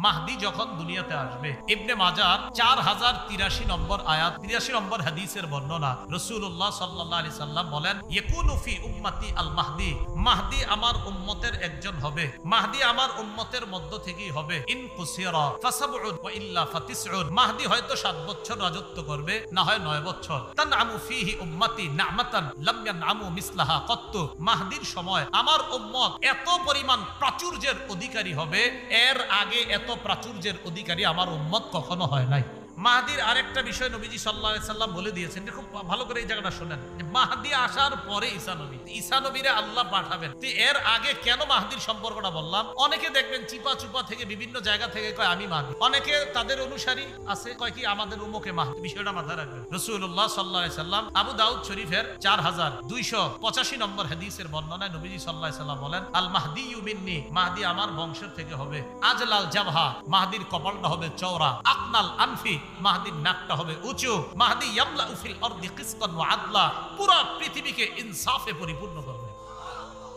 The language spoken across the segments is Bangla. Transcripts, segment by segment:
মাহদি যখন দুনিয়াতে আসবে। ইবনে মাজার 4083 নম্বর আয়াত 83 নম্বর হাদিসের বর্ণনা, রাসূলুল্লাহ সাল্লাল্লাহু আলাইহি সাল্লাম বলেন, ইয়াকুনু ফি উম্মতি আল মাহদি, মাহদি আমার উম্মতের একজন হবে, মাহদি আমার উম্মতের মধ্য থেকেই হবে। ইন কুসিরা ফাসাবউন ওয়া ইল্লা ফাতিসউন, মাহদি হয়তো 7 বছর রাজত্ব করবে, না হয় 9 বছর। তানআমু ফিহি উম্মতি না'মাতান লাম ইয়ানআমু মিসলাহা কত্তু, মাহদির সময় আমার উম্মত এত পরিমাণ প্রাচুর্যের অধিকারী হবে, এর আগে এত প্রাচুর্যের অধিকারী আমার উম্মত কখনো হয় নাই। মাহদির আরেকটা বিষয় নবীজি সাল্লাল্লাহু আলাইহি সাল্লাম বলে দিয়েছেন, খুব ভালো করে এই জায়গাটা শুনেন, যে মাহদি আসার পরে ঈসা নবী, ঈসা নবীরে আল্লাহ পাঠাবেন। তো এর আগে কেন মাহদির সম্পর্কটা বললাম? অনেকে দেখবেন চিপা চুপা থেকে বিভিন্ন জায়গা থেকে কয় আমি মাহদি, অনেকে তাদের অনুসারী আছে কয় কি আমাদের উম্মকে মাহদি। বিষয়টা মাথায় রাখবেন। রাসূলুল্লাহ সাল্লাল্লাহু আলাইহি সাল্লাম আবু দাউদ শরীফের 4285 নম্বর হাদিসের বর্ণনায় নবীজি সাল্লাল্লাহু আলাইহি সাল্লাম বলেন, আল মাহদিয়ু মিন্নি, মাহদি আমার বংশের থেকে হবে। আজলাল জাবহা, মাহদির কপালটা হবে চওড়া। আকনাল আনফি, মাহদির নাকটা হবে উঁচু। মাহদি ইয়ামলাউ ফিল আরদি কিসতান ওয়া আদলা, পুরো পৃথিবীকে ইনসাফে পরিপূর্ণ করবে।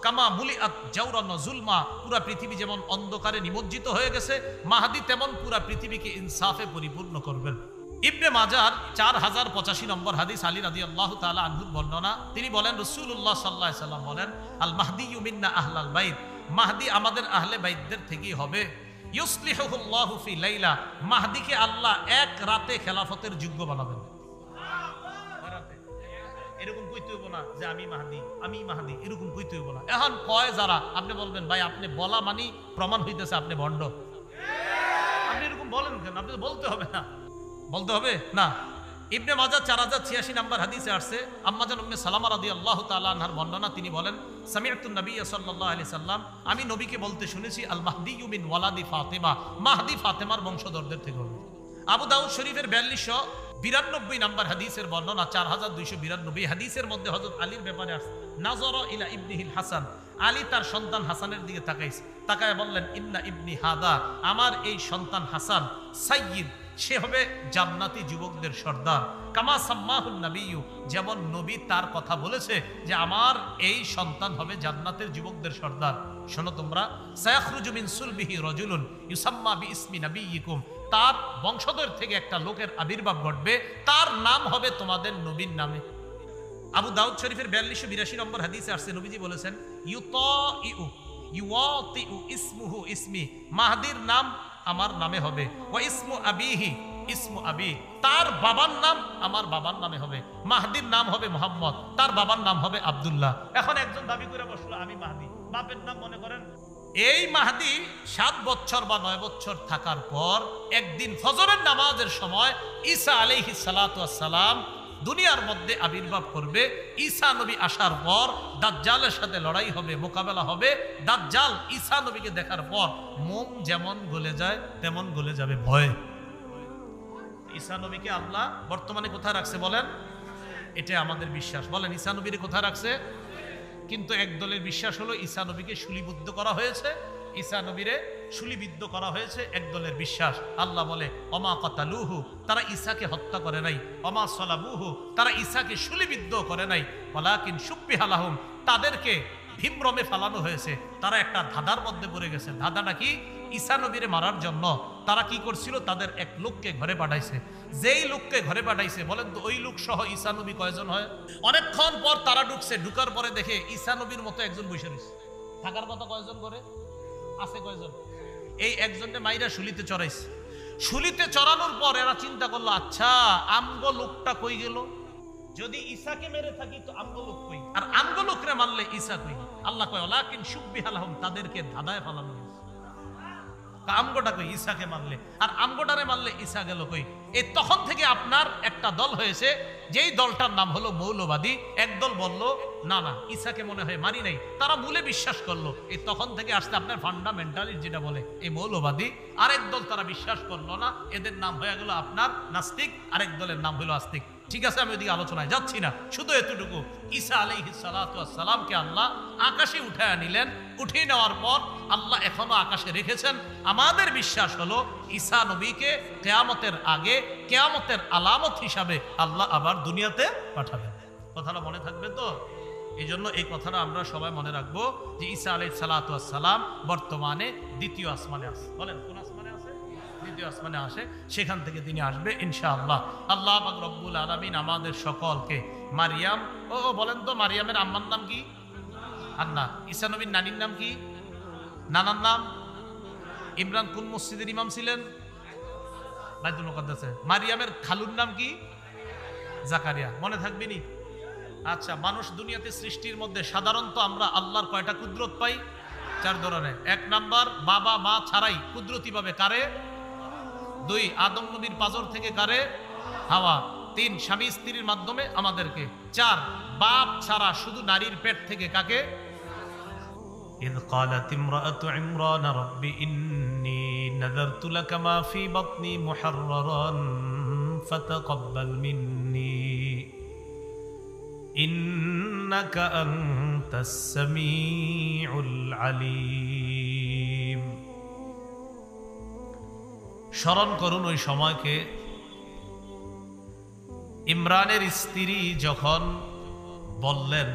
কামা মুলিআত জাওরান ওয়া যুলমা, পুরো পৃথিবী যেমন অন্ধকারে নিমজ্জিত হয়ে গেছে, মাহদি তেমন পুরো পৃথিবীকে ইনসাফে পরিপূর্ণ করবেন। ইবনে মাজার 4085 নম্বর হাদিস, আলী রাদিয়াল্লাহু তাআলা আনহুর বর্ণনা, তিনি বলেন, রাসূলুল্লাহ সাল্লাল্লাহু আলাইহি সাল্লাম বলেন, আল মাহদিয়ু মিন্না আহলাল বাইত, মাহদি আমাদের আহলে বাইতদের থেকেই হবে। ইউসলিহুল্লাহু ফি লাইলা, মাহদিকে আল্লাহ এক রাতে খেলাফতের যোগ্য বানাবেন। এরকম কইতে হইব না যে আমি মাহদি, আমি মাহদি, এরকম কইতে হইব না। এখন কয় যারা, আপনি বলবেন ভাই আপনি বলা মানি প্রমাণ হইতেছে আপনি ভণ্ড, আপনি এরকম বলেন কেন? আপনি বলতে হবে না, বলতে হবে না। ইবনে মাজাহ 4086 নম্বর হাদিসে আসছে, আম্মা জান উম্মে সালামা রাদিয়াল্লাহু তাআলা আনহার বর্ণনা, তিনি বলেন, সামিআতুন নবী সাল্লাল্লাহু আলাইহি সাল্লাম, আমি নবীকে বলতে শুনেছি, আল মাহদিয়ু মিন ওয়ালাদি ফাতিমা, মাহদি ফাতেমার বংশধরদের থেকে হবে। আবু দাউদ শরীফের 4292 নম্বর হাদিসের বর্ণনা, 4292 হাদিসের মধ্যে হযরত আলীর ব্যাপারে আসছে, নাযারা ইলা ইবনিহিল হাসান, আলী তার সন্তান হাসানের দিকে তাকাইছে, তাকায় বললেন, ইন্না ইবনি হাদা, আমার এই সন্তান হাসান সাইয়্যিদ, সে হবে জান্নাতি যুবকদের সর্দার। কামা সাম্মাহুন নবিয়্যু, যেমন নবী তার কথা বলেছে যে আমার এই সন্তান হবে জান্নাতের যুবকদের সর্দার। শোনো তোমরা, সায়াখরুজু মিন সুলবিহি রাজুলুন ইউসাম্মা বিইসমি নবিয়্যিকুম, তার বংশধর থেকে একটা লোকের আবির্ভাব ঘটবে, তার নাম হবে তোমাদের নবীর নামে। আবু দাউদ শরীফের 4282 নম্বর হাদিসে আসছে, নবীজি বলেছেন, ইউয়াতিউ ইসমুহু ইসমি, মাহদির নাম আমার নামে হবে। ওয়া ইসমু আবিহি ইসমু আবি, তার বাবার নাম আমার বাবার নামে হবে। মাহদির নাম হবে মুহাম্মদ, তার বাবার নাম হবে আব্দুল্লাহ। এখন একজন দাবি করে বসলো আমি মাহদি, বাপের নাম মনে করেন। এই মাহদি 7 বছর বা 9 বছর থাকার পর একদিন ফজরের নামাজের সময় ঈসা আলাইহিস সালাতু ওয়াস সালাম দুনিয়ার মধ্যে আবির্ভাব করবে। ঈসা নবী আসার পর দাজ্জালের সাথে লড়াই হবে, মোকাবেলা হবে। দাজ্জাল ঈসা নবীকে দেখার পর মোম যেমন গলে যায় তেমন গলে যাবে ভয়ে। ঈসা নবীকে আল্লাহ বর্তমানে কোথায় রাখছে বলেন? এটা আমাদের বিশ্বাস। বলেন ঈসা নবীরে কোথায় রাখছে? কিন্তু এক দলের বিশ্বাস হলো ঈসা নবীকে শুলিবদ্ধ করা হয়েছে, ঈসা নবীরে শুলিবিদ্ধ করা হয়েছে। এক দলের বিশ্বাস, আল্লাহ বলে অমা কাতালুহু, তারা ঈসাকে হত্যা করে নাই। অমা সালাবুহু, তারা ঈসাকে শুলিবিদ্ধ করে নাই। ওয়ালাকিন শুব্বিহা লাহুম, তাদেরকে ভিমরমে ফালানো হয়েছে। তারা একটা ধাঁধার মধ্যে পড়ে গেছে। ধাঁধাটা কি? ঈসা নবীরে মারার জন্য তারা কি করছিল? তাদের এক লোককে ঘরে পাঠাইছে। যেই লোককে ঘরে পাঠাইছে, বলেন তো ওই লোক সহ ঈসা নবী কয়জন হয়? অনেকক্ষণ পর তারা ঢুকছে, ঢুকার পরে দেখে ঈসা নবীর মতো একজন বসে রয়েছে। থাকার কথা কয়জন করে আছে? কয়জন? এই একজনকে মাইরা শুলিতে চড়াইছে। শুলিতে চড়ানোর পর এরা চিন্তা করলো, আচ্ছা আমগো লোকটা কই গেল? যদি ঈসাকে মেরে থাকি তো আমগো লোক কই, আর আমগো লোকরে মারলে ঈসা কই? আল্লাহ কয় ওয়ালাকিন শুব্বিহা লাহুম, তাদেরকে ধাঁধায় ফালানো হয়েছে। আমগোটা কই? ঈসাকে মারলে, আর আমগোটারে মারলে ঈসা গেল কই? এই তখন থেকে আপনার একটা দল হয়েছে, যেই দলটার নাম হলো মৌলবাদী। একদল বলল না না ঈসাকে মনে হয় মারি নাই, তারা মূলে বিশ্বাস করলো। এই তখন থেকে আসতে আপনার ফান্ডামেন্টালিস্ট যেটা বলে এই মৌলবাদী। আরেক দল তারা বিশ্বাস করলো না, এদের নাম হয়ে গেল আপনার নাস্তিক, আরেক দলের নাম হলো আস্তিক। ঠিক আছে, আমি ওইদিকে আলোচনায় যাচ্ছি না, শুধু এতটুকু, ঈসা আলাইহিস সালাতু ওয়াস সালামকে আল্লাহ আকাশে উঠায় নিলেন। উঠিয়ে নেওয়ার পর আল্লাহ এখনো আকাশে রেখেছেন। আমাদের বিশ্বাস হলো ঈসা নবীকে কিয়ামতের আগে, কিয়ামতের আলামত হিসাবে আল্লাহ আবার দুনিয়াতে পাঠাবেন। কথাটা মনে থাকবে তো? এই জন্য এই কথাটা আমরা সবাই মনে রাখবো যে ঈসা আলাইহিস সালাতু ওয়াস সালাম বর্তমানে দ্বিতীয় আসমানে আছে। বলেন কোন আসমানে আছে? দ্বিতীয় আসমানে আসে, সেখান থেকে তিনি আসবে ইনশাআল্লাহ। আল্লাহ পাক রব্বুল আলামিন আমাদের সকলকে মারিয়াম বলেন তো মারিয়ামের আম্মার নাম কি? হান্না। ঈসা নবীর নানির নাম কি? নানার নাম? ইমরান কোন মসজিদের ইমাম ছিলেন? বাইতুল মুকাদ্দাসে। মারিয়ামের খালুর নাম কি? জাকারিয়া। মনে থাকবে নি? আচ্ছা, মানুষ দুনিয়াতে সৃষ্টির মধ্যে সাধারণত আমরা আল্লাহর কয়টা কুদরত পাই? 4 ধরনের। 1 নাম্বার, বাবা মা ছাড়াই কুদরতি ভাবে কারে? 2 আদম নবীর পাজর থেকে কারে? হাওয়া। 3 স্বামী স্ত্রীর মাধ্যমে আমাদেরকে। 4 বাপ ছাড়া শুধু নারীর পেট থেকে কাকে? إذ قالت امرأة عمران رب إني نذرت لك ما في بطني محررا فتقبل مني إنك أنت السميع العليم। স্মরণ করুন ওই সময়কে ইমরানের স্ত্রী যখন বললেন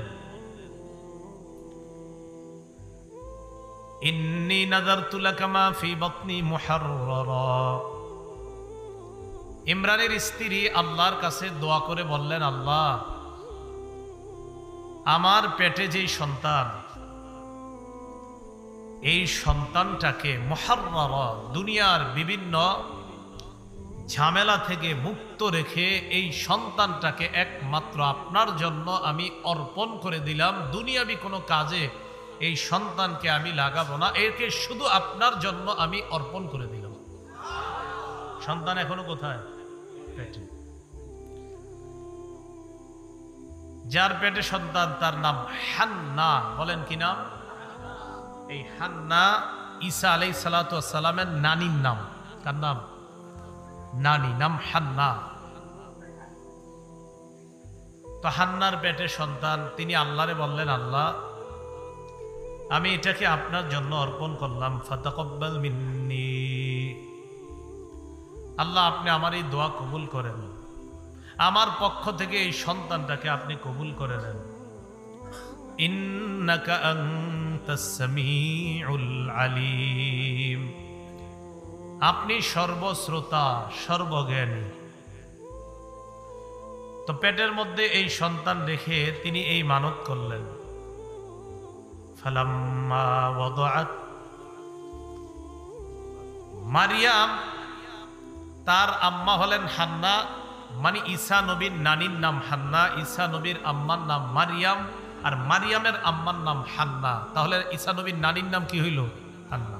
ইন্নী নাযারতু লাকা মা ফি বাতনি মুহাররারা। ইমরানের স্ত্রী আল্লাহর কাছে দোয়া করে বললেন, আল্লাহ আমার পেটে যেই সন্তান, এই সন্তানটাকে মুহাররারা দুনিয়ার বিভিন্ন ঝামেলা থেকে মুক্ত রেখে এই সন্তানটাকে একমাত্র আপনার জন্য আমি অর্পণ করে দিলাম। দুনিয়াবি কোনো কাজে এই সন্তানকে আমি লাগাবো না, একে শুধু আপনার জন্য আমি অর্পণ করে দিলাম। সন্তান এখনো কোথায়? পেটে। যার পেটে সন্তান তার নাম হান্না। বলেন কি নাম? এই হান্না ঈসা আলাইহিস সালাতু ওয়াস সালামের নানির নাম। কার নাম? নানি, নাম হান্না। তো হান্নার পেটে সন্তান, তিনি আল্লাহরে বললেন, আল্লাহ আমি এটাকে আপনার জন্য অর্পণ করলাম, ফাতাকাব্বাল মিন্নি। আল্লাহ আপনি আমার এই দোয়া কবুল করেন, আমার পক্ষ থেকে এই সন্তানটাকে আপনি কবুল করে নেন। ইন্নাকা আনতাস সামিউল আলিম, আপনি সর্বশ্রোতা সর্বজ্ঞানী। তো পেটের মধ্যে এই সন্তান রেখে তিনি এই মানত করলেন। ফালাম্মা ওয়াদাআত, মারিয়াম তার আম্মা হলেন হান্না, মানে ঈসা নবীর নানির নাম হান্না, ঈসা নবীর আম্মার নাম মারিয়াম, আর মারিয়ামের আম্মার নাম হান্না। তাহলে ঈসা নবীর নানির নাম কি হইল? হান্না।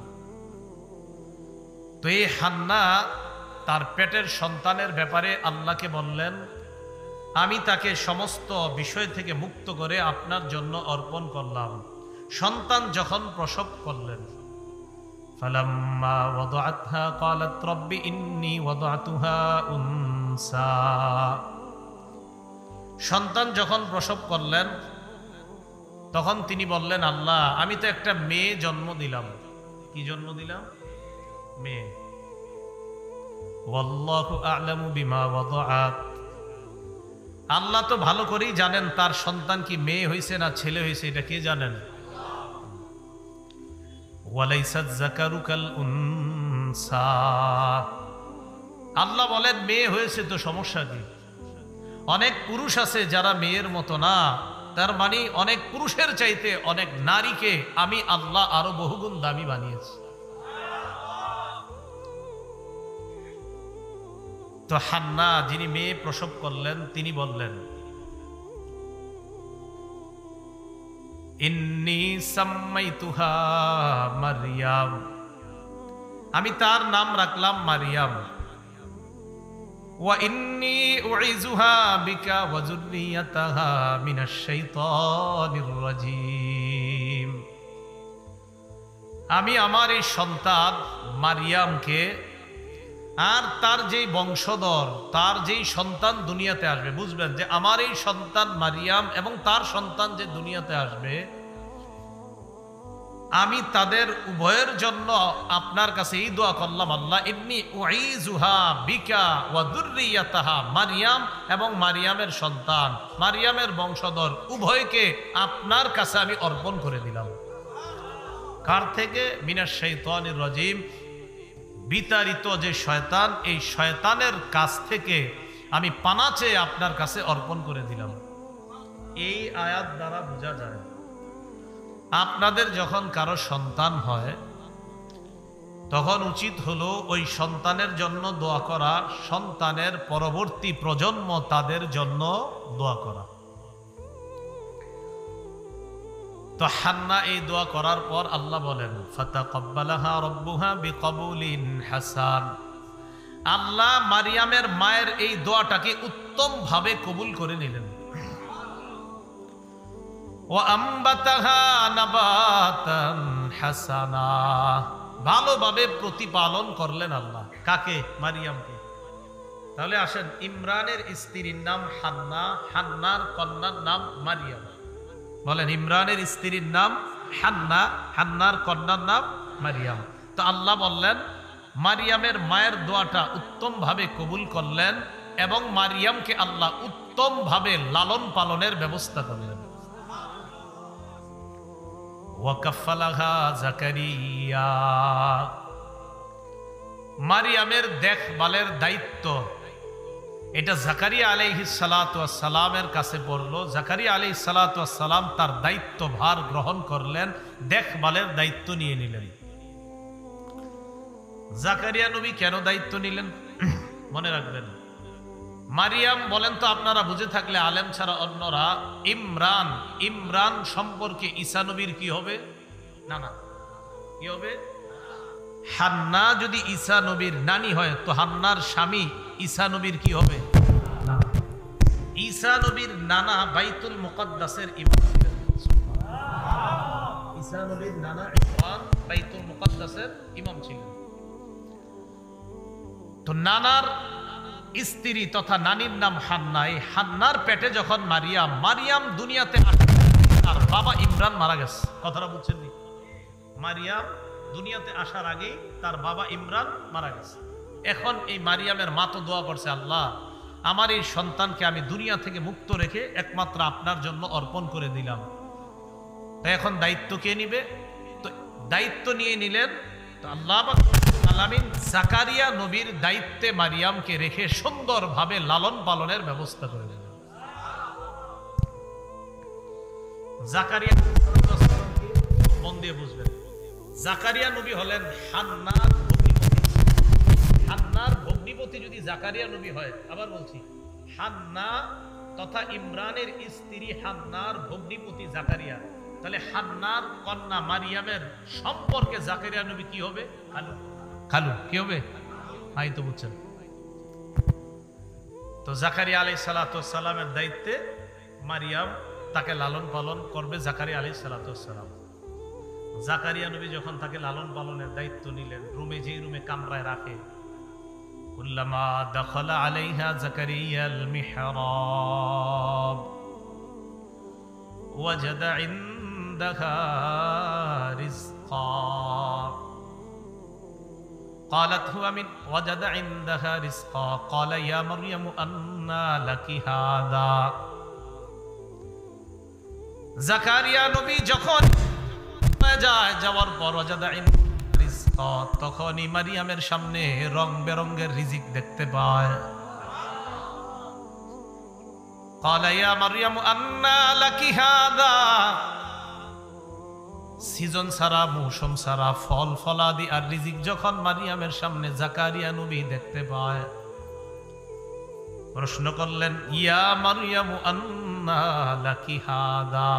তো এই হান্না তার পেটের সন্তানের ব্যাপারে আল্লাহকে বললেন, আমি তাকে সমস্ত বিষয় থেকে মুক্ত করে আপনার জন্য অর্পণ করলাম। সন্তান যখন প্রসব করলেন, ফালাম্মা ওয়াদাআতহা ক্বালাত রাব্বি ইন্নী ওয়াদাতুহা উনসা। সন্তান যখন প্রসব করলেন তখন তিনি বললেন, আল্লাহ আমি তো একটা মেয়ে জন্ম দিলাম। কি জন্ম দিলাম? মেয়ে। ওয়াল্লাহু আ'লামু বিমা ওয়াদাআত, আল্লাহ তো ভালো করেই জানেন তার সন্তান কি মেয়ে হয়েছে না ছেলে হয়েছে, এটা কে জানেন? ওয়ালাইসাজ যাকারু কাল উনসা, আল্লাহ বলেন মেয়ে হয়েছে তো সমস্যা কি? অনেক পুরুষ আছে যারা মেয়ের মতো না, তার মানে অনেক পুরুষের চাইতে অনেক নারীকে আমি আল্লাহ আরো বহুগুণ দামি বানিয়েছি। তো হান্না যিনি মেয়ে প্রসব করলেন তিনি বললেন, ইন্নী সাম্মাইতুহা মারইয়াম, আমি তার নাম রাখলাম মারিয়াম। ওয়া ইন্নী উইযুহা বিকা ওয়া যুররিয়াতাহা মিনাশ শাইতানির রাজীম, আমি আমার এই সন্তান মারিয়ামকে আর তার যেই বংশধর, তার যেই সন্তান দুনিয়াতে আসবে, বুঝবেন যে আমার এই সন্তান মারিয়াম এবং তার সন্তান যে দুনিয়াতে আসবে, আমি তাদের উভয়ের জন্য আপনার কাছে এই দোয়া করলাম, আল্লাহ ইন্নী উইযুহা বিকা ওয়া যুররিয়াতাহা, মারিয়াম এবং মারিয়ামের সন্তান, মারিয়ামের বংশধর উভয়কে আপনার কাছে আমি অর্পণ করে দিলাম। কার থেকে? মিনাশ শাইতানির রাজীম, বিতাড়িত যে শয়তান, এই শয়তানের কাছ থেকে আমি পানা চেয়ে আপনার কাছে অর্পণ করে দিলাম। এই আয়াত দ্বারা বোঝা যায় আপনাদের যখন কারো সন্তান হয় তখন উচিত হলো ওই সন্তানের জন্য দোয়া করা, সন্তানের পরবর্তী প্রজন্ম তাদের জন্য দোয়া করা। তো হান্না এই দোয়া করার পর আল্লাহ বলেন ফাতাকাব্বালাহা রাব্বুহা বিকবুলিন হাসান। আল্লাহ মারিয়ামের মায়ের এই দোয়াটাকে উত্তম ভাবে কবুল করে নিলেন। ওয়া আম্বাতাহা নাবাতান হাসানা, ভালোভাবে প্রতিপালন করলেন আল্লাহ। কাকে? মারিয়ামকে। তাহলে আসেন, ইমরানের স্ত্রীর নাম হান্না, হান্নার কন্যার নাম মারিয়াম। বলেন, ইমরানের স্ত্রীর নাম হান্না, হান্নার কন্যার নাম মারিয়াম। তো আল্লাহ বললেন মারিয়ামের মায়ের দোয়াটা উত্তম ভাবে কবুল করলেন এবং মারিয়ামকে আল্লাহ উত্তম ভাবে লালন পালনের ব্যবস্থা করলেন। ওয়াকাফালাহা জাকারিয়া, মারিয়ামের দেখভালের দায়িত্ব এটা জাকারিয়া আলাইহিস সালাতু ওয়াস সালামের কাছে পড়লো। জাকারিয়া আলাইহিস সালাতু ওয়াস সালাম তার দায়িত্ব ভার গ্রহণ করলেন, দেখভালের দায়িত্ব নিয়ে নিলেন। জাকারিয়া নবী কেন দায়িত্ব নিলেন মনে রাখবেন। মারিয়াম বলেন তো আপনারা বুঝে থাকলে আলেম ছাড়া অন্যরা, ইমরান, ইমরান সম্পর্কে ঈসা নবীর কি হবে? না না, কি হবে? হান্না যদি ঈসা নবীর নানি হয় তো হান্নার স্বামী ঈসা নবীর কি হবে? ঈসা নবীর নানা বাইতুল মুকাদ্দাসের ইমাম ছিলেন। ঈসা নবীর নানা ইমরান বাইতুল মুকাদ্দাসের ইমাম ছিলেন। তো নানার স্ত্রী তথা নানির নাম হান্না। এই হান্নার পেটে যখন মারিয়াম, মারিয়াম দুনিয়াতে আসে আর বাবা ইমরান মারা গেছে। কথাটা বুঝছেন নি? মারিয়াম দুনিয়াতে আসার আগেই তার বাবা ইমরান মারা গেছে। এখন এই মারিয়ামের মা তো দোয়া করছে, আল্লাহ আমার এই সন্তানকে আমি দুনিয়া থেকে মুক্ত রেখে একমাত্র আপনার জন্য অর্পণ করে দিলাম। তো এখন দায়িত্ব কে নিবে? তো দায়িত্ব নিয়ে নিলেন তো আল্লাহ আলামিন জাকারিয়া নবীর দায়িত্বে মারিয়ামকে রেখে সুন্দরভাবে লালন পালনের ব্যবস্থা করে দিলেন। জাকারিয়া মন দিয়ে বুঝবেন, জাকারিয়া নবী হলেন হান্নার ভগ্নিপতি। হান্নার ভগ্নিপতি যদি জাকারিয়া নবী হয়, আবার বলছি, হান্না তথা ইমরানের স্ত্রী হান্নার ভগ্নিপতি জাকারিয়া, তাহলে হান্নার কন্যা মারিয়ামের সম্পর্কে জাকারিয়া নবী কি হবে? খালু। খালু কি হবে? আই তো বুঝছেন। তো জাকারিয়া আলাইহিস সালাতু ওয়াস সালামের দায়িত্বে মারিয়াম তাকে লালন পালন করবে। জাকারিয়া আলাইহিস সালাতু ওয়াস সালাম, জাকারিয়া নবী যখন তাকে লালন পালনের দায়িত্ব নিলেন, রুমে যেই রুমে কামরায় রাখে, কুল্লামা দাখালা আলাইহা জাকারিয়াল মিহরাব ওয়াজাদা ইনদাহা রিজকা قالت هو من وجد عندها رزقا قال يا مريم أنى لك هذا। জাকারিয়া নবী যখন যাওয়ার পর ওয়াজাদা ইনদাহা রিজকা, তখনই মারিয়ামের সামনে রং বেরঙের রিজিক দেখতে পায়। قال يا مريم أنى لك هذا, সিজন সারা, মৌসুম সারা ফল ফলাদি আর রিজিক যখন মারিয়ামের সামনে জাকারিয়া নবী দেখতে পায়, প্রশ্ন করলেন ইয়া মারিয়াম আন্না লাকি হাদা,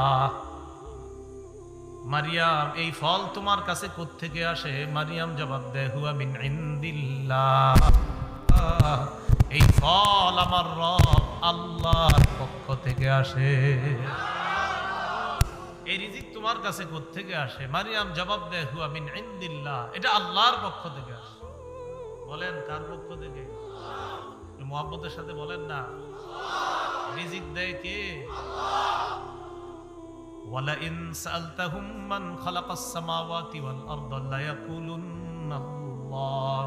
মারিয়াম এই ফল তোমার কাছে কোত্থেকে আসে? মারিয়াম জবাব দেয় হুয়া মিন ইনদিল্লাহ, এই ফল আমার রব আল্লাহর পক্ষ থেকে আসে। এই রিজিক তোমার কাছে কোত্থেকে আসে? মারিয়াম জবাব দেয় হুয়া মিন ইনদিল্লাহ, এটা আল্লাহর পক্ষ থেকে আসে। বলেন কার পক্ষ থেকে? মুহাব্বতের সাথে বলেন না, রিজিক দেয় কে? ওয়ালা ইন সালতাহুম মান খালাকাস সামাওয়াতি ওয়াল আরদা লা ইয়াকুলুন্না আল্লাহ।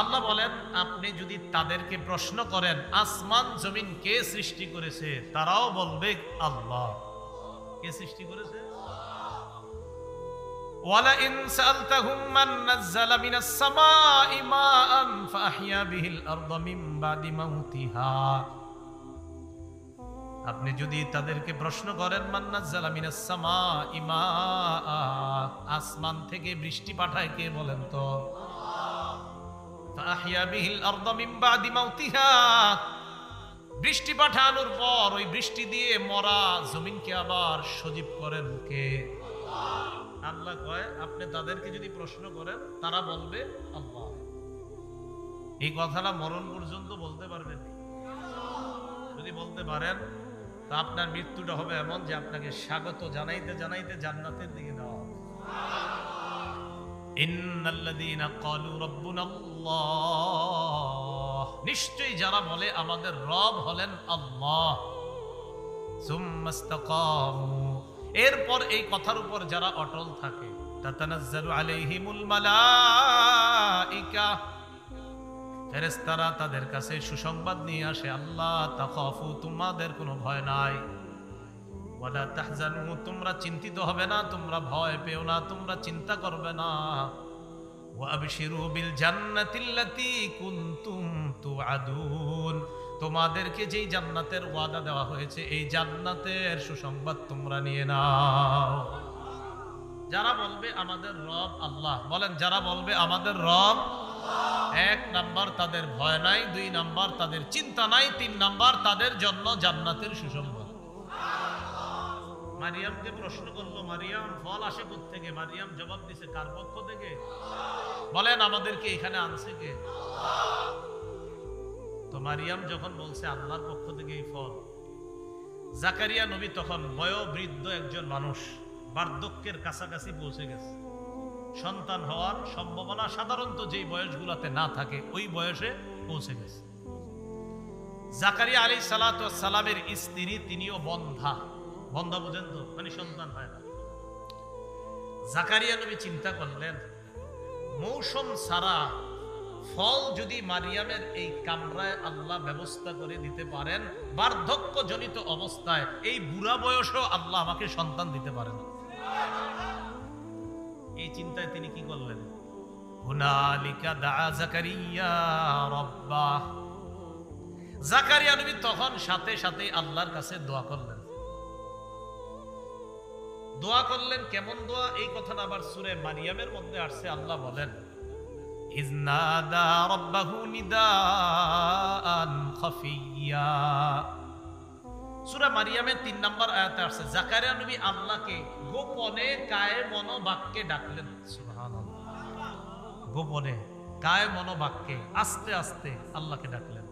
আল্লাহ বলেন আপনি যদি তাদেরকে প্রশ্ন করেন আসমান জমিন কে সৃষ্টি করেছে, তারাও বলবে আল্লাহ। কে সৃষ্টি করেছে? ওয়ালাইন সালতাহুম মান নাযালা মিনাস সামাই মাআন ফাআহইয়া বিহিল আরদা মিন বাদি মাউতিহা। আপনি যদি তাদেরকে প্রশ্ন করেন মান নাযালা মিনাস সামাই মাআ, আসমান থেকে বৃষ্টি পাঠায় কে বলেন তো? ফাআহইয়া বিহিল আরদা মিন বাদি মাউতিহা, বৃষ্টি পাঠানোর পর ওই বৃষ্টি দিয়ে মরা জমিনকে আবার সজীব করেন কে? আল্লাহ কয় আপনি তাদেরকে যদি প্রশ্ন করেন তারা বলবে আল্লাহ। এই কথাটা মরণ পর্যন্ত বলতে পারবেন। যদি বলতে পারেন তা আপনার মৃত্যুটা হবে এমন যে আপনাকে স্বাগত জানাইতে জানাইতে জান্নাতের দিকে নেওয়া হবে। ইন্নাল্লাযীনা ক্বালু রাব্বুনাল্লাহ, নিশ্চয়ই যারা বলে আমাদের রব হলেন আল্লাহ, সুম্মা ইসতাকামু, এরপর এই কথার উপর যারা অটল থাকে, তাতানাজ্জালু আলাইহিমুল মালাইকা, ফেরেশতারা তাদের কাছে সুসংবাদ নিয়ে আসে, আল্লাহ তাখাফু, তোমাদের কোনো ভয় নাই, ওয়ালা তাহজানু, তোমরা চিন্তিত হবে না, তোমরা ভয় পেও না, তোমরা চিন্তা করবে না, ওয়া আবশিরু বিল জান্নাতিল্লাতী কুনতুম তুআদুন, তোমাদেরকে যেই জান্নাতের ওয়াদা দেওয়া হয়েছে এই জান্নাতের সুসংবাদ তোমরা নিয়ে নাও। যারা বলবে আমাদের রব আল্লাহ, বলেন যারা বলবে আমাদের রব, এক নাম্বার তাদের ভয় নাই, দুই নাম্বার তাদের চিন্তা নাই, তিন নাম্বার তাদের জন্য জান্নাতের সুসংবাদ। মারিয়ামকে প্রশ্ন করলো, মারিয়াম ফল আসে কোত্থেকে? মারিয়াম জবাব দিছে কার পক্ষ থেকে? বলেন আমাদেরকে এখানে আনছে কে? তো মারিয়াম যখন বলছে আল্লাহর পক্ষ থেকে এই ফল, জাকারিয়া নবী তখন বয়োবৃদ্ধ একজন মানুষ, বার্ধক্যের কাছাকাছি পৌঁছে গেছে, সন্তান হওয়ার সম্ভাবনা সাধারণত যেই বয়সগুলোতে না থাকে ওই বয়সে পৌঁছে গেছে। জাকারিয়া আলাইহিস সালাতু ওয়াস সালামের স্ত্রী, তিনিও বন্ধা। বন্ধা বুঝেন তো, মানে সন্তান হয় না। জাকারিয়া নবী চিন্তা করলেন মৌসুম ছাড়া ফল যদি মারিয়ামের এই কামরায় আল্লাহ ব্যবস্থা করে দিতে পারেন, বার্ধক্য জনিত অবস্থায় এই বুড়া বয়সেও আল্লাহ আমাকে সন্তান দিতে পারেন। এই চিন্তায় তিনি কি করলেন? হুনালিকা দাআ জাকারিয়া রাব্বাহ, জাকারিয়া নবী তখন সাথে সাথে আল্লাহর কাছে দোয়া করলেন। দোয়া করলেন কেমন দোয়া? এই কথাটা আবার সূরা মারিয়ামের মধ্যে আসছে। আল্লাহ বলেন ইজনাদা রাব্বাহু নিদাআন খাফিয়া, সূরা মারিয়ামের 3 নম্বর আয়াতে আসছে জাকারিয়া নবী আল্লাহকে গোপনে কায়ে মনোবাক্যে ডাকলেন। সুবহানাল্লাহ, গোপনে কায়ে মনোবাক্যে আস্তে আস্তে আল্লাহকে ডাকলেন।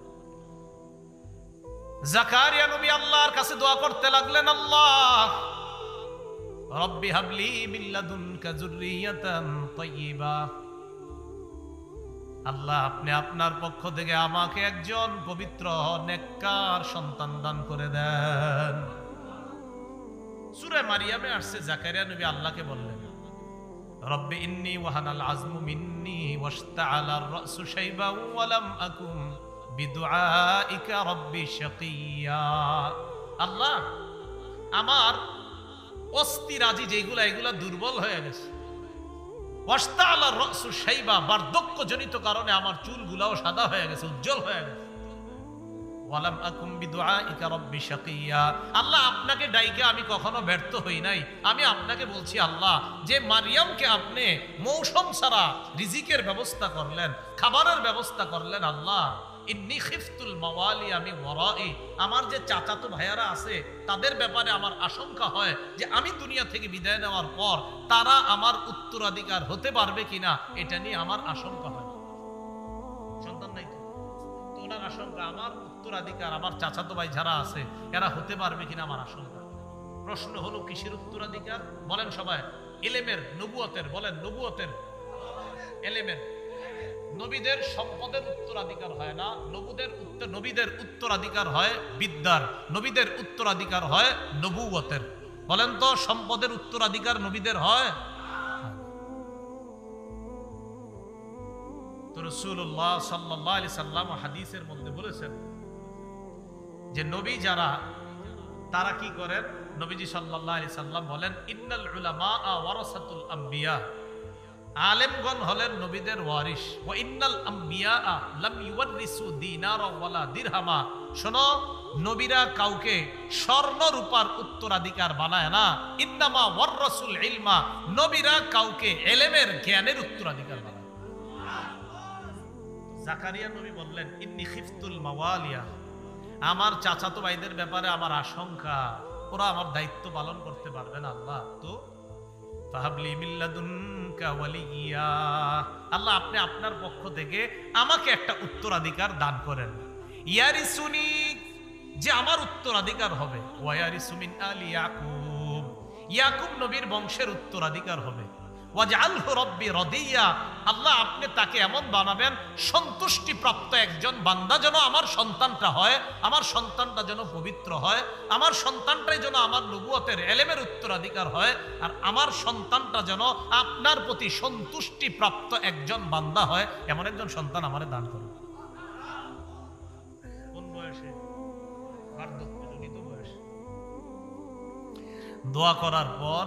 জাকারিয়া নবী আল্লাহর কাছে দোয়া করতে লাগলেন, আল্লাহ রব্বি হাবলি মিন লাদুনকা যুররিয়াতান তাইয়্যিবা, আল্লাহ আপনি আপনার পক্ষ থেকে আমাকে একজন পবিত্র নেককার সন্তান দান করে দেন। সূরা মারিয়ামে আসছে জাকারিয়া নবী আল্লাহকে বললেন রব্বি ইন্নী ওয়াহানাল আযমু মিন্নী ওয়াশতাআলার রাসু শাইবান ওয়া লাম আকুম বিদুআইকা রব্বি শাকিয়া, আল্লাহ আমার অস্থি রাজি যেগুলা এগুলা দুর্বল হয়ে গেছে, ওয়াশতাআলার রাসু শাইবা, বার্ধক্য জনিত কারণে আমার চুলগুলাও সাদা হয়ে গেছে, উজ্জ্বল হয়ে গেছে, ওয়া লাম আকুম বিদুআইকা রব্বি শাকিয়া, আল্লাহ আপনাকে ডাইকে আমি কখনো ব্যর্থ হই নাই। আমি আপনাকে বলছি আল্লাহ, যে মারিয়ামকে আপনি মৌসুম ছাড়া রিজিকের ব্যবস্থা করলেন, খাবারের ব্যবস্থা করলেন, আল্লাহ ইন্নী খিফতুল মাওয়ালিয়া মিন ওয়ারাই, আমার যে চাচাতো ভাইয়ারা আছে তাদের ব্যাপারে আমার আশঙ্কা হয় যে আমি দুনিয়া থেকে বিদায় নেওয়ার পর তারা আমার উত্তরাধিকার হতে পারবে কিনা, এটা নিয়ে আমার আশঙ্কা হয়। সন্তান নাই তো, ওনার আশঙ্কা আমার উত্তরাধিকার, আমার চাচাতো ভাই যারা আছে এরা হতে পারবে কিনা আমার আশঙ্কা। প্রশ্ন হলো কিসের উত্তরাধিকার? বলেন সবাই, ইলমের, নবুয়তের, বলেন নবুয়তের, ইলমের। নবীদের সম্পদের উত্তরাধিকার হয় না, নবীদের উত্তরাধিকার হয় বিদ্যার, নবীদের উত্তরাধিকার হয় নবুয়তের। বলেন তো সম্পদের উত্তরাধিকার নবীদের হয়? তো রাসূলুল্লাহ সাল্লাল্লাহু আলাইহি সাল্লাম হাদিসের মধ্যে বলেছেন যে নবী যারা তারা কি করেন? নবীজি সাল্লাল্লাহু আলাইহি সাল্লাম বলেন, ইন্নাল উলামা ওয়ারাসাতুল আম্বিয়া, আলেমগণ হলেন নবীদের ওয়ারিস। ওয়া ইন্নাল আম্বিয়া লাম ইউওয়ারিসু দিনারা ওয়ালা দিরহামা। শোনো, নবীরা কাউকে স্বর্ণ রূপার উত্তরাধিকার বানায় না। ইন্নামা ওয়ারাসুল ইলমা, নবীরা কাউকে ইলমের জ্ঞানের উত্তরাধিকার বানায়। জাকারিয়া নবী বললেন, ইন্নী খিফতুল মাওয়ালিয়া, আমার চাচাতো ভাইদের ব্যাপারে আমার আশঙ্কা, ওরা আমার দায়িত্ব পালন করতে পারবে না। আল্লাহ তো ফাহাবলি মিন লাদুনকা ওয়ালিয়্যা, আল্লাহ আপনি আপনার পক্ষ থেকে আমাকে একটা উত্তরাধিকার দান করেন। ইয়ারিসুনি, যে আমার উত্তরাধিকার হবে। ওয়ায়ারিসু মিন আলি ইয়াকুব, ইয়াকুব নবীর বংশের উত্তরাধিকার হবে। ওয়াজআলহু রাব্বি রাদিয়া, আল্লাহ আপনি তাকে এমন বানাবেন সন্তুষ্টি প্রাপ্ত একজন বান্দা যেন আমার সন্তানটা হয়, আমার সন্তানটা যেন পবিত্র হয়, আমার সন্তানটাই যেন আমার নবুয়তের ইলমের উত্তরাধিকার হয়, আর আমার সন্তানটা যেন আপনার প্রতি সন্তুষ্টি প্রাপ্ত একজন বান্দা হয়, এমন একজন সন্তান আমারে দান করুন। কোন বয়সে? বার্ধক্যজনিত বয়সে। দোয়া করার পর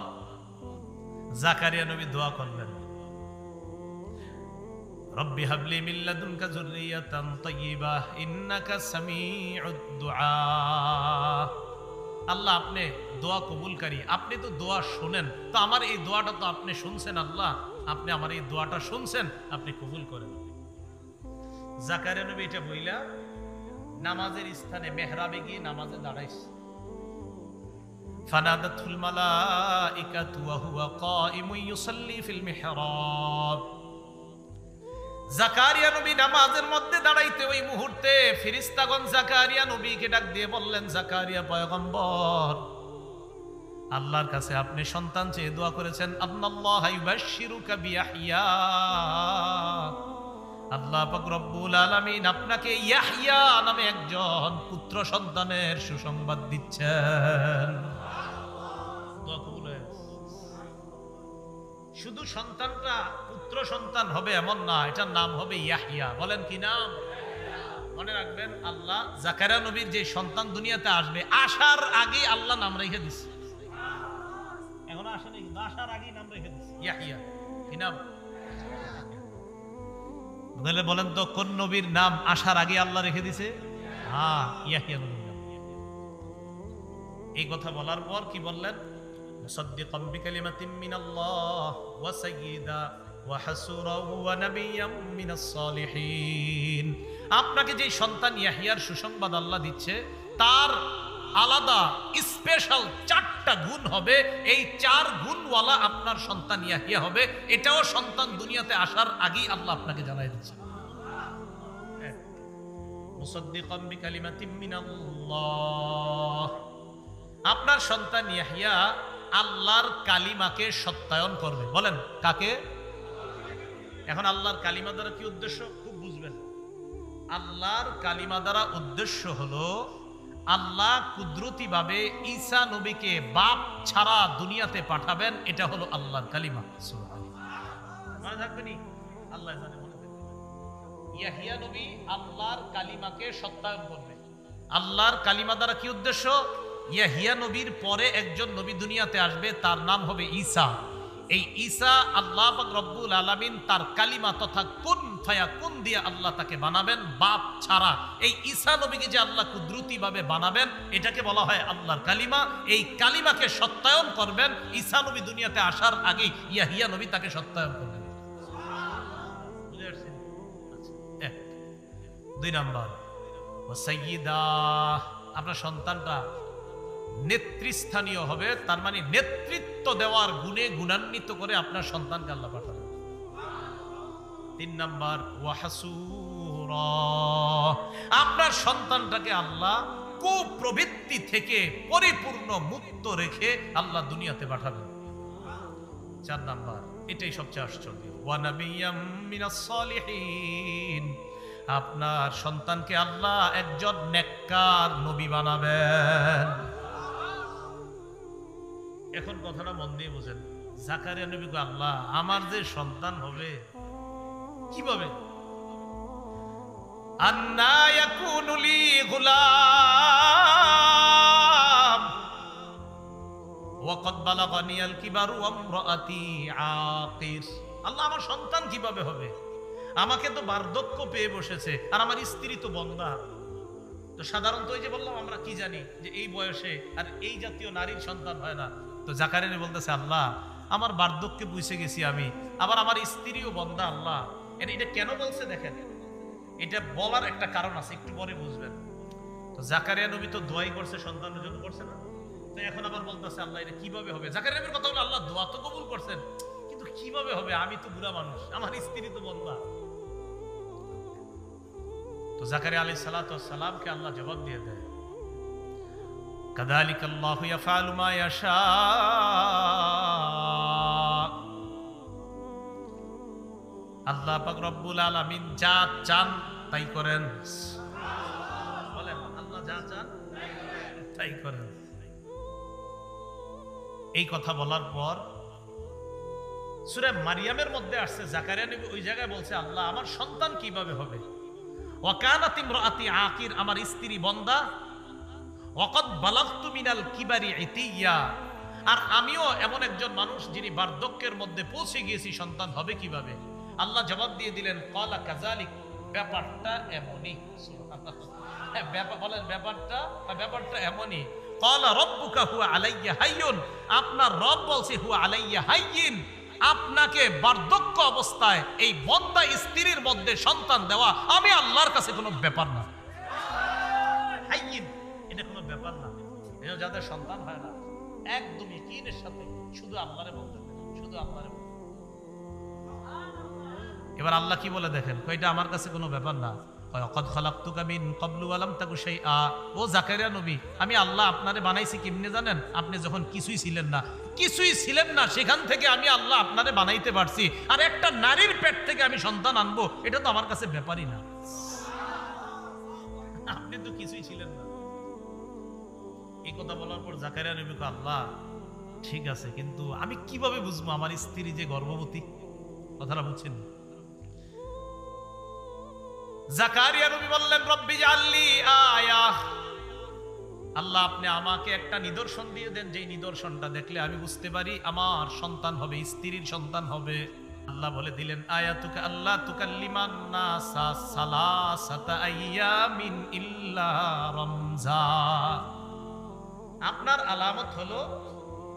জাকারিয়া নবী দোয়া করলেন, রব্বি হাবলি মিন লাদুনকা যুররিয়াতান তাইয়্যিবাহ ইন্নাকা সামিউদ দুআ। আল্লাহ আপনি দোয়া কবুলকারী, আপনি তো দোয়া শুনেন, তো আমার এই দোয়াটা তো আপনি শুনছেন। আল্লাহ আপনি আমার এই দোয়াটা শুনছেন, আপনি কবুল করেন। জাকারিয়া নবী এটা বইলা নামাজের স্থানে মেহরাবে গিয়ে নামাজে দাঁড়াইছে। ফানাদাতুল মালাইকাতু ওয়া হুয়া কাইমুন ইউসাল্লি ফিল মিহরাব। জাকারিয়া নবী নামাজের মধ্যে দাঁড়াইতে ওই মুহূর্তে ফেরেশতাগণ জাকারিয়া নবীকে ডাক দিয়ে বললেন, জাকারিয়া পয়গম্বর, আল্লাহর কাছে আপনি সন্তান চেয়ে দোয়া করেছেন। আল্লাহু ইউবাশশিরুকা বিয়াহইয়া, আল্লাহ পাক রব্বুল আলামিন আপনাকে ইয়াহইয়া নামে একজন পুত্র সন্তানের সুসংবাদ দিচ্ছেন। দোয়া কবুল হয়ে গেছে। শুধু সন্তানটা পুত্র সন্তান হবে এমন না, এটার নাম হবে ইয়াহইয়া। বলেন কি নাম? মনে রাখবেন, আল্লাহ জাকারিয়া নবীর যে সন্তান দুনিয়াতে আসবে, আসার আগে আল্লাহ নাম রেখে দিচ্ছে। এখন আসে নাই, কিন্তু আসার আগেই নাম রেখে দিচ্ছে ইয়াহইয়া। কি নাম? বলেন তো কোন নবীর নাম আসার আগে আল্লাহ রেখে দিছে? হ্যাঁ, ইয়াহইয়া নবীর নাম। এই কথা বলার পর কি বললেন? মুসাদ্দিকাম বিকালিমাতিন মিনাল্লাহ ওয়া সাইয়্যিদা ওয়া হাসুরা ওয়া নাবিয়্যাম মিনাস সালিহিন। আপনাকে যে সন্তান ইয়াহইয়ার সুসংবাদ আল্লাহ দিচ্ছে, তার আলাদা স্পেশাল 4টা গুণ হবে। এই 4 গুণওয়ালা আপনার সন্তান ইয়াহইয়া হবে। এটাও সন্তান দুনিয়াতে আসার আগেই আল্লাহ আপনাকে জানাই দিচ্ছে। মুসাদ্দিকাম বিকালিমাতিন মিনাল্লাহ, আপনার সন্তান ইয়াহইয়া আল্লাহর কালিমাকে সত্যায়ন করবে। বলেন কাকে? এখন আল্লাহর কালিমা দ্বারা কি উদ্দেশ্য? খুব বুঝবেন। আল্লাহর কালিমা দ্বারা উদ্দেশ্য হলো আল্লাহ কুদরতি ভাবে ঈসা নবীকে বাপ ছাড়া দুনিয়াতে পাঠাবেন। এটা হলো আল্লাহর কালিমা। মনে থাকবেনি? আল্লাহ জানে, মনে থাকবে। ইয়াহইয়া নবী আল্লাহর কালিমাকে সত্যায়ন করবে। আল্লাহর কালিমা দ্বারা কি উদ্দেশ্য? ইয়াহইয়া নবীর পরে একজন নবী দুনিয়াতে আসবে, তার নাম হবে ঈসা। এই ঈসা আল্লাহ পাক রব্বুল আলামিন তার কালিমা তথা কুন ফায়াকুন দিয়ে আল্লাহ তাকে বানাবেন বাপ ছাড়া। এই ঈসা নবীকে যে আল্লাহ কুদরতি ভাবে বানাবেন, এটাকে বলা হয় আল্লাহর কালিমা। এই কালিমাকে সত্যায়ন করবেন ঈসা নবী দুনিয়াতে আসার আগে, ইয়াহইয়া নবী তাকে সত্যায়ন করবেন। বুঝে আসছেন? আচ্ছা, 2 নাম্বার, ওয়া সাইয়্যিদা, আপনার সন্তানটা নেতৃস্থানীয় হবে। তার মানে নেতৃত্ব দেওয়ার গুণে গুণান্বিত করে আপনার সন্তানকে আল্লাহ পাঠাবেন। 3 নাম্বার, ওয়া হাসুরা, আপনার সন্তানটাকে আল্লাহ কুপ্রবৃত্তি থেকে পরিপূর্ণ মুক্ত রেখে আল্লাহ দুনিয়াতে পাঠাবেন। 4 নাম্বার, এটাই সবচেয়ে আশ্চর্য, ওয়া নাবিয়্যাম মিনাস সালিহিন, আপনার সন্তানকে আল্লাহ একজন নেককার নবী বানাবেন। এখন কথাটা মন দিয়ে বোঝেন। জাকারিয়া নবী কো, আল্লাহ আমার যে সন্তান হবে কিভাবে? আন্না ইয়াকুনু লি গুলাম, ওয়াকাদ বালাগানিয়াল কিবারু ওয়া ইমরাআতি আকির। আল্লাহ আমার সন্তান কিভাবে হবে? আমাকে তো বার্ধক্য পেয়ে বসেছে, আর আমার স্ত্রী তো বন্ধা। তো সাধারণত ওই যে বললাম, আমরা কি জানি যে এই বয়সে আর এই জাতীয় নারীর সন্তান হয় না। তো জাকারিয়া বলতেছে, আল্লাহ আমার বার্ধক্যে বুঝে গেছি আমি, আবার আমার স্ত্রীও বন্ধা। আল্লাহ এটা কেন বলছে দেখেন, এটা বলার একটা কারণ আছে, একটু পরে বুঝবেন। তো জাকারিয়া নবী তো দোয়াই করছে, সন্তানের জন্য করছে না? তো এখন আবার বলতেছে আল্লাহ এটা কিভাবে হবে? জাকারিয়া নবীর কথা বলে আল্লাহ দোয়া তো কবুল করছেন, কিন্তু কিভাবে হবে? আমি তো বুড়া মানুষ, আমার স্ত্রী তো বন্ধা। তো জাকারিয়া আলাইহিস সালাতু ওয়াস সালামকে আল্লাহ জবাব দিয়ে দেয়, কাযালিকাল্লাহু ইয়াফআলু মা ইয়াশা। আল্লাহ পাক রব্বুল আলামিন যা চান তাই করেন। বলেন আল্লাহ যা চান তাই করেন। এই কথা বলার পর সূরা মারিয়ামের মধ্যে আসছে, জাকারিয়া নবী ওই জায়গায় বলছে, আল্লাহ আমার সন্তান কিভাবে হবে? ওয়া কানাত ইমরাআতি আকির, আমার স্ত্রী বন্ধা। ওয়াকাদ বালাগতু মিনাল কিবারি ইতিয়া, আর আমিও এমন একজন মানুষ যিনি বার্ধক্যের মধ্যে পৌঁছে গিয়েছি, সন্তান হবে কিভাবে? আল্লাহ জবাব দিয়ে দিলেন, ক্বালা কাযালিক, ব্যাপারটা এমনই। বলেন ব্যাপারটা এমনই। ক্বালা রাব্বুকা হুয়া আলাইয়া হাইয়ুন, আপনার রব বলছে হুয়া আলাইয়া হাইয়িন, আপনাকে বার্ধক্য অবস্থায় এই বন্ধা স্ত্রীর মধ্যে সন্তান দেওয়া আমি আল্লাহর কাছে কোনো ব্যাপার না। হাইয়িন এটা কোনো ব্যাপার না। যাদের সন্তান হয় না একদম ইয়াকিনের সাথে শুধু আল্লাহরে বলতে, শুধু আল্লাহরে বলতে। এবার আল্লাহ কি বলে দেখেন, এটা আমার কাছে কোনো ব্যাপার না। ওয়াকাদ খালাকতুকা মিন ক্বাবলু ওয়া লাম তাকু শাইআ, ও জাকারিয়া নবী আমি আল্লাহ আপনারে বানাইছি কেমনে জানেন? আপনি যখন কিছুই ছিলেন না, সেখান থেকে আমি আল্লাহ আপনারে বানাইতে পারছি, আর একটা নারীর পেট থেকে আমি সন্তান আনবো এটা তো আমার কাছে ব্যাপারই না। আপনি তো কিছুই ছিলেন না। এই কথা বলার পর জাকারিয়া নবী কয়, আল্লাহ ঠিক আছে, কিন্তু আমি কিভাবে বুঝবো আমার স্ত্রী যে গর্ভবতী? কথাটা বুঝছেন? জাকারিয়া নবী বললেন, রব্বি জাআললি আয়া, আল্লাহ আপনি আমাকে একটা নিদর্শন দিয়ে দেন, যে নিদর্শনটা দেখলে আমি বুঝতে পারি আমার সন্তান হবে, স্ত্রীর সন্তান হবে। আল্লাহ বলে দিলেন, আয়াতুকা আল্লাহ তুকাল্লিমান নাসা সালাসাতা আইয়ামিন ইল্লা রমজান। আপনার আলামত হলো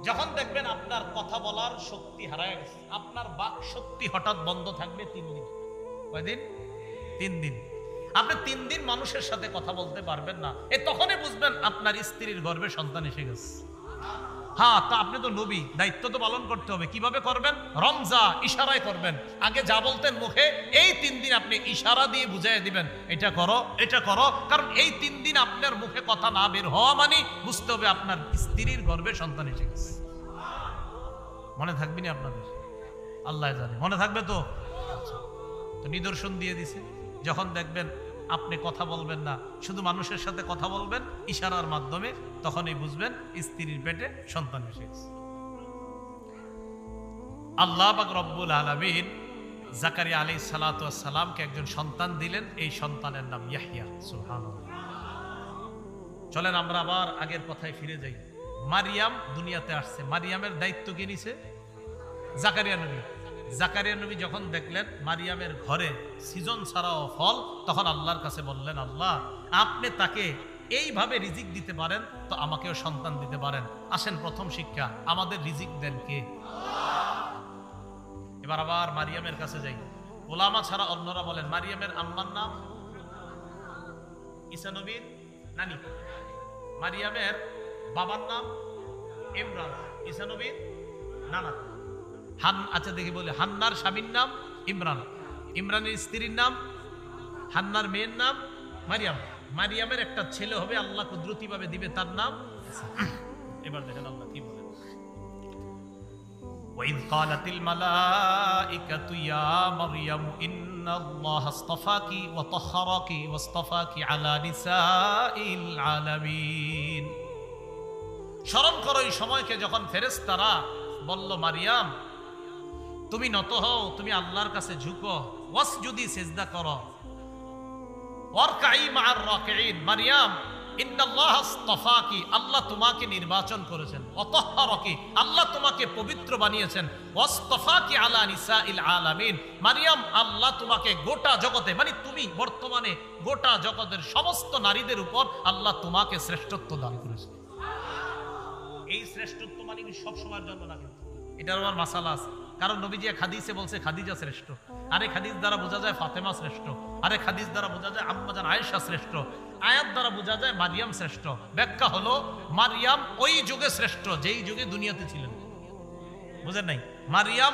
যখন দেখবেন আপনার কথা বলার শক্তি হারায় গেছে, আপনার বাক শক্তি হঠাৎ বন্ধ থাকবে 3 দিন। কয়দিন? 3 দিন। আপনি 3 দিন মানুষের সাথে কথা বলতে পারবেন না, তখনই বুঝবেন আপনার স্ত্রীর গর্ভে সন্তান এসে গেছে। হ্যাঁ, তা আপনি তো নবী, দায়িত্ব তো পালন করতে হবে। কিভাবে করবেন? রমজা, ইশারায় করবেন। আগে যা বলতেন মুখে, এই 3 দিন আপনি ইশারা দিয়ে বুঝাই দিবেন, এটা করো, এটা করো। কারণ এই 3 দিন আপনার মুখে কথা না বের হওয়া মানে বুঝতে হবে আপনার স্ত্রীর গর্ভে সন্তান এসে গেছে। মনে থাকবে না আপনাদের? আল্লাহ জানে মনে থাকবে তো। তো নিদর্শন দিয়ে দিছে, যখন দেখবেন আপনি কথা বলবেন না, শুধু মানুষের সাথে কথা বলবেন ইশারার মাধ্যমে, তখনই বুঝবেন স্ত্রীর পেটে সন্তান এসেছে। আল্লাহ পাক রব্বুল আলামিন জাকারিয়া আলাইহিস সালাতু ওয়াস সালামকে একজন সন্তান দিলেন, এই সন্তানের নাম ইয়াহইয়া। সুবহানাল্লাহ। চলেন আমরা আবার আগের কথায় ফিরে যাই। মারিয়াম দুনিয়াতে আসছে, মারিয়ামের দায়িত্ব কে নিছে? জাকারিয়া নবী। জাকারিয়া নবী যখন দেখলেন মারিয়ামের ঘরে সিজন ছাড়াও ফল, তখন আল্লাহর কাছে বললেন, আল্লাহ আপনি তাকে এইভাবে রিজিক দিতে পারেন তো আমাকেও সন্তান দিতে পারেন। আসেন প্রথম শিক্ষা, আমাদের রিজিক দেন কে? এবার আবার মারিয়ামের কাছে যাই। ওলামা ছাড়া অন্যরা বলেন মারিয়ামের আম্মার নাম ঈসা নবীর নানি, মারিয়ামের বাবার নাম ইমরান, ঈসা নবীর নানা। আচ্ছা দেখি বলে, হান্নার স্বামীর নাম ইমরান, ইমরানের স্ত্রীর নাম, হান্নার মেয়ের নাম মারিয়াম, মারিয়ামের একটা ছেলে হবে, আল্লাহ কুদরতি ভাবে দিবে, তার নাম। এবার দেখেন আল্লাহ কি বলেন, وَإِذْ قَالَتِ الْمَلَائِكَةُ يَا مَرْيَمُ إِنَّ اللَّهَ اصْطَفَاكِ وَطَهَّرَكِ وَاصْطَفَاكِ عَلَى نِسَاءِ الْعَالَمِينَ। স্মরণ করো এই সময়কে যখন ফেরেশতারা বলল, মারিয়াম তুমি নত হও, তুমি আল্লাহর কাছে ঝুঁকো, ওয়াসজুদি সিজদা করো, ওয়ারকাই মা'আর রাকিঈন। মারিয়াম ইন্নাল্লাহ আস্তাফাকি, আল্লাহ তোমাকে নির্বাচন করেছেন, অতহহারকি, আল্লাহ তোমাকে পবিত্র বানিয়েছেন, ওয়াসতাফাকি আলা নিসাইল আলামিন, মারিয়াম আল্লাহ তোমাকে গোটা জগতে, মানে তুমি বর্তমানে গোটা জগতের সমস্ত নারীদের উপর আল্লাহ তোমাকে শ্রেষ্ঠত্ব দান করেছেন। এই শ্রেষ্ঠত্ব মানে কি সব সময়ের জন্য না, কিন্তু এটার আমার মাসালা আছে। কারণ নবীজি এক হাদিসে বলছে খাদিজা শ্রেষ্ঠ, আরেক হাদিস দ্বারা বোঝা যায় ফাতেমা শ্রেষ্ঠ, আরেক হাদিস দ্বারা বোঝা যায় আম্মাজান আয়েশা শ্রেষ্ঠ, আয়াত দ্বারা বোঝা যায় মারিয়াম শ্রেষ্ঠ। ব্যাখ্যা হলো মারিয়াম ওই যুগে শ্রেষ্ঠ যেই যুগে দুনিয়াতে ছিলেন। বুঝেন নাই? মারিয়াম